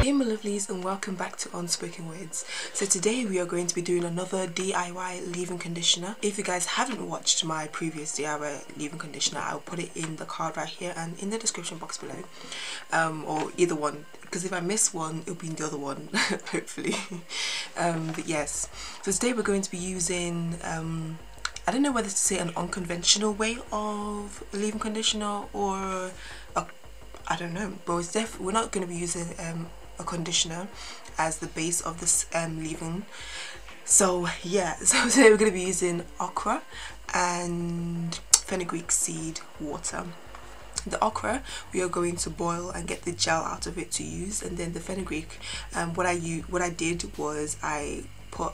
Hey my lovelies, and welcome back to Unspoken Wordz. So today we are going to be doing another DIY leave-in conditioner. If you guys haven't watched my previous DIY leave-in conditioner, I'll put it in the card right here and in the description box below, or either one, because if I miss one it'll be in the other one hopefully. But yes, so today we're going to be using I don't know whether to say an unconventional way of leave-in conditioner or I don't know, but we're not going to be using a conditioner as the base of this leave-in. So yeah, so today we're going to be using okra and fenugreek seed water. The okra we are going to boil and get the gel out of it to use, and then the fenugreek, what I did was I put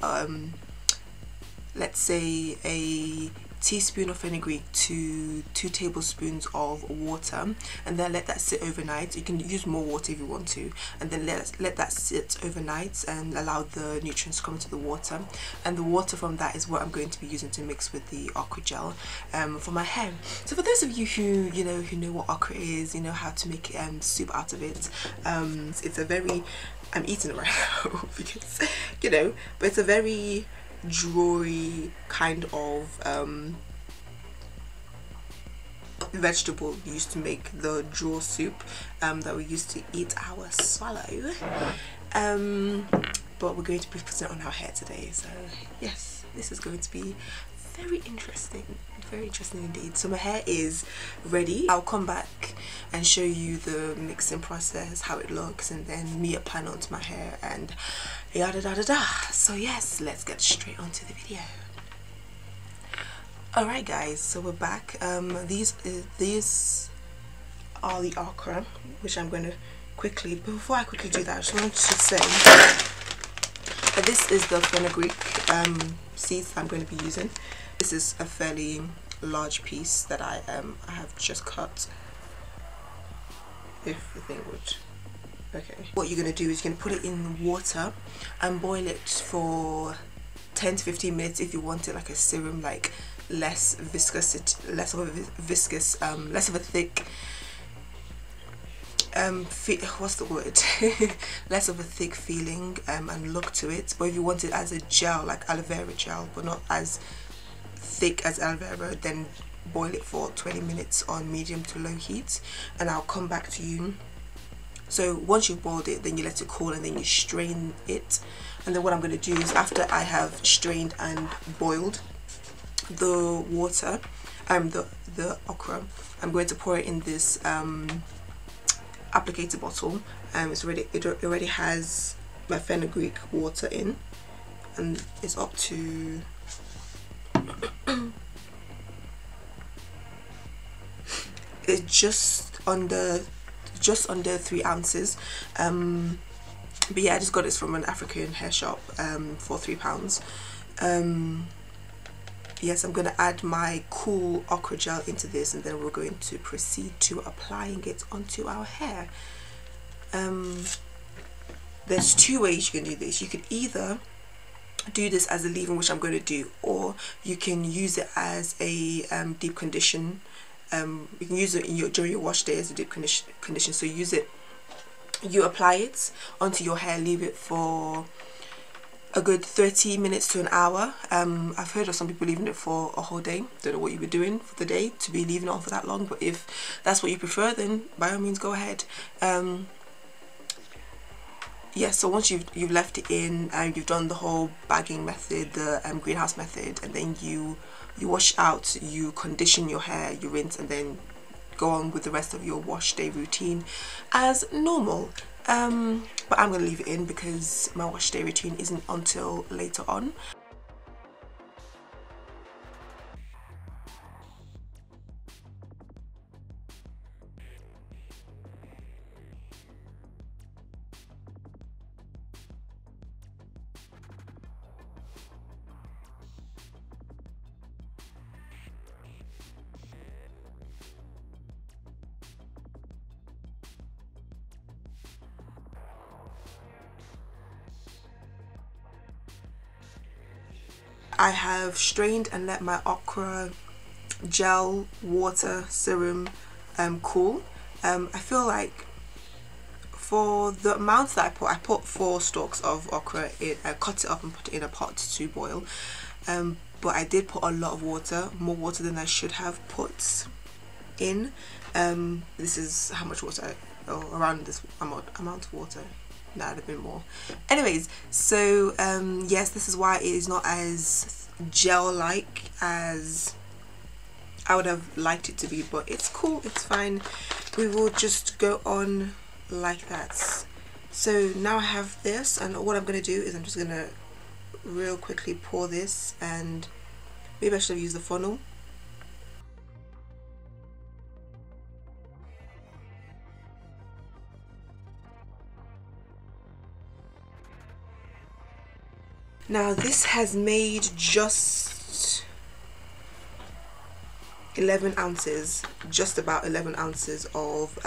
let's say a teaspoon of fenugreek to 2 tablespoons of water, and then let that sit overnight. You can use more water if you want to, and then let that sit overnight and allow the nutrients to come into the water. And the water from that is what I'm going to be using to mix with the okra gel for my hair. So for those of you who know what okra is, you know how to make soup out of it. It's a very, I'm eating it right now because but it's a very drawy kind of vegetable used to make the draw soup that we used to eat our swallow, but we're going to be putting it on our hair today. So yes, this is going to be very interesting indeed. So my hair is ready. I'll come back and show you the mixing process, how it looks, and then me applying onto my hair and yada da da da. So yes, let's get straight onto the video. Alright guys, so we're back. These are the okra, which I'm going to quickly, before I quickly do that, I just wanted to say that this is the fenugreek seeds I'm going to be using. This is a fairly large piece that I have just cut. If the thing would, okay. What you're going to do is you're going to put it in water and boil it for 10 to 15 minutes if you want it like a serum, like less of a thick what's the word less of a thick feeling and look to it. But if you want it as a gel, like aloe vera gel, but not as thick as aloe vera, then boil it for 20 minutes on medium to low heat, and I'll come back to you. So once you've boiled it, then you let it cool and then you strain it. And then what I'm going to do is, after I have strained and boiled the water, the okra, I'm going to pour it in this applicator bottle. It already has my fenugreek water in, and it's up to it's just under 3 ounces. But yeah, I just got this from an African hair shop for £3. Yes, I'm going to add my cool okra gel into this, and then we're going to proceed to applying it onto our hair. There's 2 ways you can do this. You could either do this as a leave-in, which I'm going to do, or you can use it as a deep condition. You can use it during your wash day as a deep condition. So you apply it onto your hair, leave it for a good 30 minutes to an hour. I've heard of some people leaving it for a whole day. Don't know what you were doing for the day to be leaving it on for that long, but if that's what you prefer, then by all means go ahead. Yeah, so once you've left it in and you've done the whole bagging method, the greenhouse method, and then you wash out, you condition your hair, you rinse, and then go on with the rest of your wash day routine as normal. But I'm going to leave it in because my wash day routine isn't until later on. I have strained and let my okra gel water serum cool. I feel like For the amount that I put 4 stalks of okra in. I cut it up and put it in a pot to boil, but I did put a lot of water, more water than I should have put in. This is how much water, around this amount of water. Nah, a bit more. Anyways, so yes, this is why it is not as gel-like as I would have liked it to be, but it's cool, it's fine. We will just go on like that. So now I have this, and what I'm going to do is I'm just going to real quickly pour this, and maybe I should have used the funnel. Now this has made just 11 ounces, just about 11 ounces of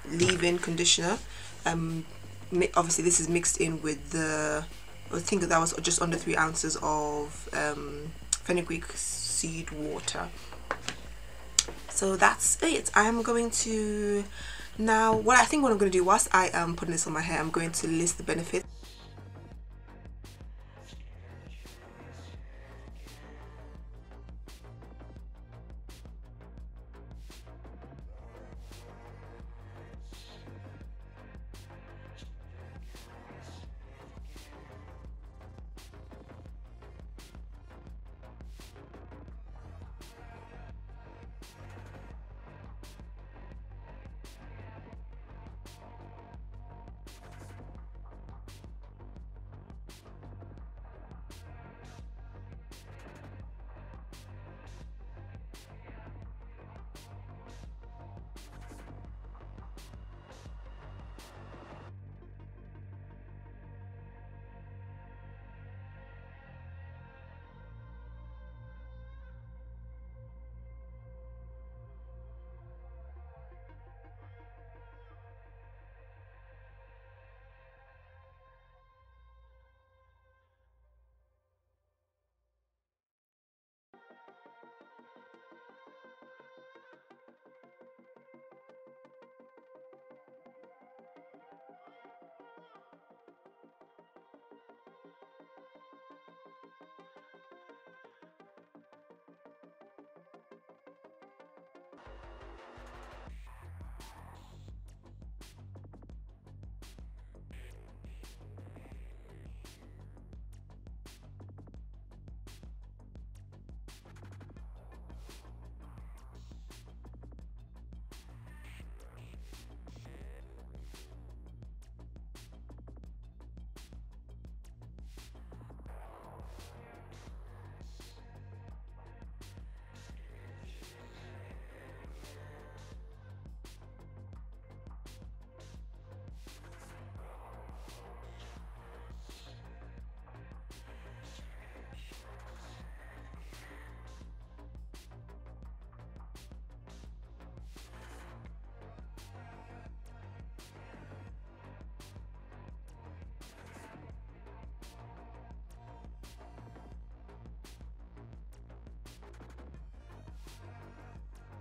leave-in conditioner. Obviously this is mixed in with the, I think that was just under 3 ounces of fenugreek seed water. So that's it. I'm going to now, what I'm going to do whilst I am putting this on my hair, I'm going to list the benefits.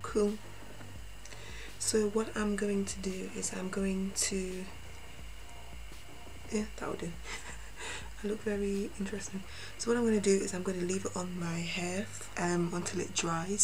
Cool. So what I'm going to do is I'm going to, yeah, that will do. I look very interesting. So what I'm going to do is I'm going to leave it on my hair until it dries.